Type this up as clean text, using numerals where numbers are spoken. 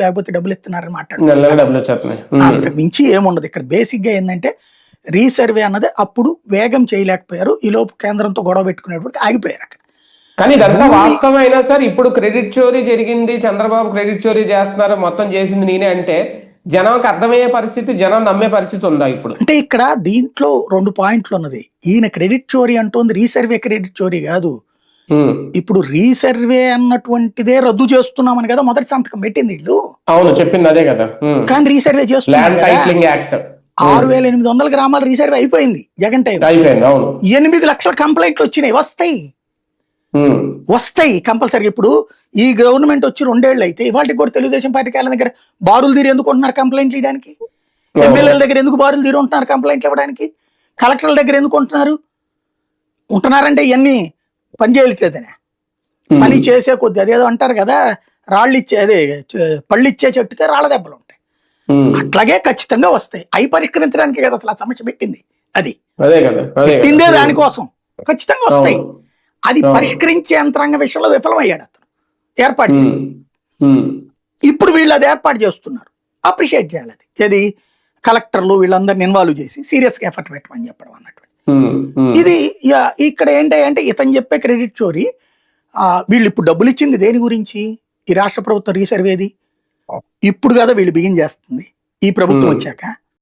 లేకపోతే డబ్బులు ఇస్తున్నారని మాట్లాడుతున్నారు. అంతకు మించి ఏముండదు ఇక్కడ. బేసిక్ గా ఏంటంటే రీసర్వే అన్నది అప్పుడు వేగం చేయలేకపోయారు, ఈ లోపు కేంద్రంతో గొడవ పెట్టుకునేటప్పుడు ఆగిపోయారు అక్కడ. కానీ ఇదంతా వాస్తవం అయినా సార్ ఇప్పుడు క్రెడిట్ చోరీ జరిగింది, చంద్రబాబు క్రెడిట్ చోరీ చేస్తున్నారు, మొత్తం చేసింది నేనే అంటే జనంకి అర్థమయ్యే పరిస్థితి, జనం నమ్మే పరిస్థితి ఉందా ఇప్పుడు? అంటే ఇక్కడ దీంట్లో 2 పాయింట్లు ఉన్నది. ఈయన క్రెడిట్ చోరీ అంటోంది రీసర్వే క్రెడిట్ చోరీ కాదు. ఇప్పుడు రీసర్వే అన్నటువంటిదే రద్దు చేస్తున్నామని కదా మొదటి సంతకం పెట్టింది వీళ్ళు. అవును, చెప్పింది అదే కదా. కానీ రీసర్వే చేస్తున్నారు. 6,800 గ్రామాలు రీసర్వే అయిపోయింది జగన్ టైం. 8 లక్షల కంప్లైంట్లు వచ్చినాయి. వస్తాయి కంపల్సరీ. ఇప్పుడు ఈ గవర్నమెంట్ వచ్చి 2 ఏళ్ళు అయితే ఇవాళకి కూడా తెలుగుదేశం పార్టీ వాళ్ళ దగ్గర బారులు తీరి ఎందుకు ఉంటున్నారు కంప్లైంట్లు ఇవ్వడానికి? ఎమ్మెల్యేల దగ్గర ఎందుకు బారులు తీరి ఉంటున్నారు కంప్లైంట్లు ఇవ్వడానికి? కలెక్టర్ల దగ్గర ఎందుకు ఉంటున్నారంటే ఇవన్నీ పని చేయలేదనే, పని చేసే కొద్ది అదేదో అంటారు కదా, రాళ్ళు ఇచ్చే అదే పళ్ళు ఇచ్చే చెట్టుకే రాళ్ళ దెబ్బలు ఉంటాయి. అట్లాగే ఖచ్చితంగా వస్తాయి. అవి పరిష్కరించడానికి కదా అసలు ఆ సమస్య పెట్టింది. అది పెట్టిందే దానికోసం. ఖచ్చితంగా వస్తాయి. అది పరిష్కరించే యంత్రాంగ విషయంలో విఫలమయ్యాడు అతను ఏర్పాటు. ఇప్పుడు వీళ్ళు అది ఏర్పాటు చేస్తున్నారు, అప్రిషియేట్ చేయాలి. అది ఏది కలెక్టర్లు వీళ్ళందరిని ఇన్వాల్వ్ చేసి సీరియస్ గా ఎఫర్ట్ పెట్టమని చెప్పడం అన్నట్టు. ఇది ఇక్కడ ఏంటంటే ఇతను చెప్పే క్రెడిట్ చోరీ. వీళ్ళు ఇప్పుడు డబ్బులు ఇచ్చింది దేని గురించి? ఈ రాష్ట్ర ప్రభుత్వం రీసర్వేది ఇప్పుడు కదా వీళ్ళు బిగిన్ చేస్తుంది, ఈ ప్రభుత్వం వచ్చాక.